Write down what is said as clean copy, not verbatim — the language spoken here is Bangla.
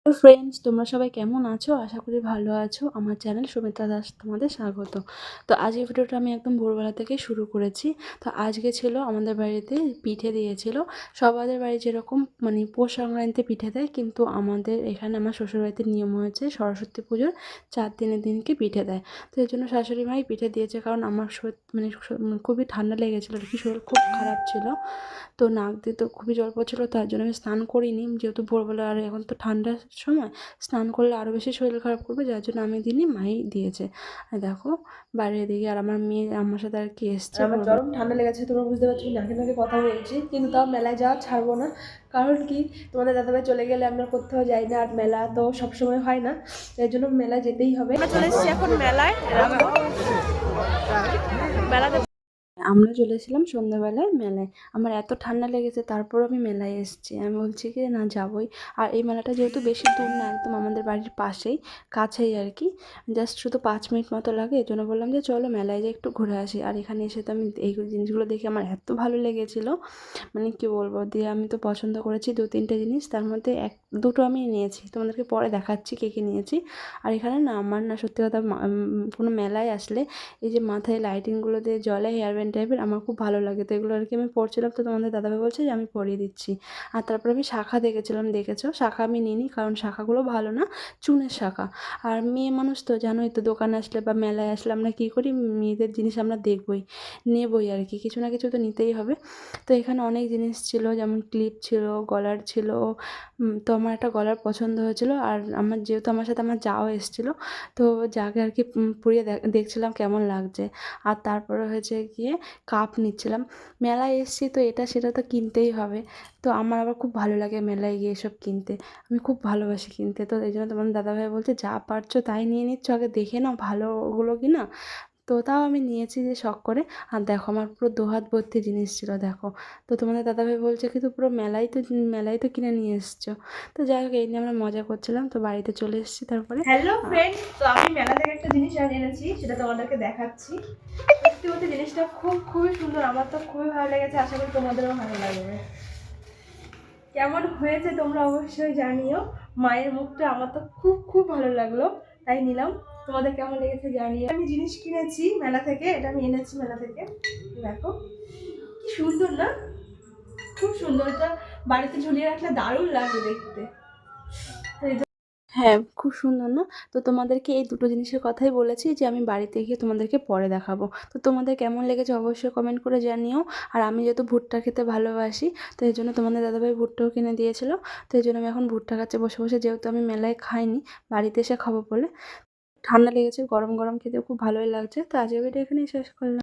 তো ফ্রেন্ডস, তোমরা সবাই কেমন আছো? আশা করি ভালো আছো। আমার চ্যানেল সুমিত্রা দাস তোমাদের স্বাগত। তো আজকের ভিডিওটা আমি একদম ভোরবেলা থেকে শুরু করেছি। তো আজকে ছিল আমাদের বাড়িতে পিঠে দিয়েছিল। সবাদের বাড়ি যেরকম মানে পৌষ সংক্রান্তি পিঠে দেয়, কিন্তু আমাদের এখানে আমার শ্বশুরবাড়িতে নিয়ম হয়েছে সরস্বতী পুজোর 4 দিনের দিনকে পিঠে দেয়। তো এর জন্য শাশুড়ি মাই পিঠে দিয়েছে, কারণ আমার খুবই ঠান্ডা লেগেছিলো আর কি, শরীর খুব খারাপ ছিল। তো নাক দিয়ে তো খুবই জল পড়ছিলো, তার জন্য আমি স্নান করিনি, যেহেতু ভোরবেলা আর এখন তো ঠান্ডার সময় স্নান করলে আরও বেশি শরীর খারাপ করবে, যার জন্য আমি দিনই মাই দিয়েছে। আর দেখো বাইরের দিকে আর আমার মেয়ে আমার সাথে আর কি এসছে। আমার চরম ঠান্ডা লেগেছে, তোমরা বুঝতে পারছো, নাকে নাকে কথা বলছি, কিন্তু তাও মেলায় যাওয়া ছাড়বো না। কারণ কি, তোমাদের দাদাভাই চলে গেলে আমরা কোথাও যাই না, আর মেলা তো সবসময় হয় না, এর জন্য মেলায় যেতেই হবে। আমরা চলে এসেছি এখন মেলায়। মেলাতে আমরা চলে এসেছিলাম সন্ধ্যাবেলায় মেলায়। আমার এত ঠান্ডা লেগেছে, তারপর আমি মেলায় এসেছি। আমি বলছি কি না যাবোই। আর এই মেলাটা যেহেতু বেশি দূর না, একদম আমাদের বাড়ির পাশেই, কাছেই আর কি, জাস্ট শুধু 5 মিনিট মতো লাগে। এই জন্য বললাম যে চলো মেলায় যাই, একটু ঘুরে আসি। আর এখানে এসে তো আমি এই জিনিসগুলো দেখে আমার এত ভালো লেগেছিলো, মানে কি বলবো। দিয়ে আমি তো পছন্দ করেছি 2-3টে জিনিস, তার মধ্যে দুটো আমি নিয়েছি, তোমাদেরকে পরে দেখাচ্ছি কে কী নিয়েছি। আর এখানে না আমার না সত্যি কথা কোনো মেলায় আসলে এই যে মাথায় লাইটিংগুলো দিয়ে জ্বলে হেয়ার ব্যান্ড টাইপের, আমার খুব ভালো লাগে। তো এগুলো আর কি আমি পরছিলাম, তো তোমাদের দাদাভাই বলছে যে আমি পরিয়ে দিচ্ছি। আর তারপর আমি শাঁখা দেখেছিলাম, দেখেছো শাঁখা আমি নিইনি, কারণ শাঁখাগুলো ভালো না, চুনের শাঁখা। আর মেয়ে মানুষ তো জানোই তো, দোকানে আসলে বা মেলায় আসলে আমরা কী করি, মেয়েদের জিনিস আমরা দেখবই, নেবই আর কি, কিছু না কিছু তো নিতেই হবে। তো এখানে অনেক জিনিস ছিল, যেমন ক্লিপ ছিল, গলার ছিল। তো আমার একটা গলার পছন্দ হয়েছিল। আর যেহেতু আমার সাথে আমার যাও এসেছিলো, তো যাকে আর কি পরিয়ে দেখছিলাম কেমন লাগছে। আর তারপরে হয়েছে গিয়ে কাপ নিচ্ছিলাম। মেলায় এসেছি তো এটা সেটা তো কিনতেই হবে। তো আমার আবার খুব ভালো লাগে মেলায় গিয়ে এসব কিনতে, আমি খুব ভালোবাসি কিনতে। তো এই জন্য তোমার দাদাভাই বলছে যা পারছো তাই নিয়ে নিচ্ছ, আগে দেখে নাও ভালোগুলো কি না। তো তাও আমি নিয়েছি যে শখ করে। আর দেখো আমার পুরো 2 হাত ভর্তি জিনিস ছিল দেখো। তো তোমাদের দাদাভাই বলছে কি তো পুরো মেলাই তো কিনে নিয়ে এসছো। তো যাই হোক, এই নিয়ে আমরা মজা করছিলাম। তো বাড়িতে চলে এসেছি তারপরে। হ্যালো ফ্রেন্ড, তো আমি মেলা থেকে একটা জিনিস এনেছি, সেটা তোমাদেরকে দেখাচ্ছি। সত্যি বলতে জিনিসটা খুবই সুন্দর, আমার তো খুবই ভালো লেগেছে, আশা করি তোমাদেরও ভালো লাগবে। কেমন হয়েছে তোমরা অবশ্যই জানিও। মায়ের মুখটা আমার তো খুব ভালো লাগলো, তাই নিলাম। তোমাদের কেমন লেগেছে জানিও। আমি জিনিস কিনেছি মেলা থেকে, এটা আমি এনেছি মেলা থেকে। দেখো কি সুন্দর না, খুব সুন্দর। এটা বাড়িতে ঝুলিয়ে রাখলে দারুণ লাগবে দেখতে। হ্যাঁ, খুব সুন্দর না? তো তোমাদেরকে এই দুটো জিনিসের কথাই বলেছি যে আমি বাড়িতে গিয়ে তোমাদেরকে পরে দেখাবো। তো তোমাদের কেমন লেগেছে অবশ্যই কমেন্ট করে জানিও। আর আমি যেহেতু ভুট্টা খেতে ভালোবাসি, তো এই জন্য তোমাদের দাদাভাই ভুট্টাও কিনে দিয়েছিল। তো এই জন্য আমি এখন ভুট্টা খাচ্ছি বসে বসে, যেহেতু আমি মেলায় খাইনি, বাড়িতে এসে খাবো বলে। ঠান্ডা লেগেছে, গরম গরম খেতে খুব ভালোই লাগছে। তো আজকের ভিডিও এখানেই শেষ করলাম।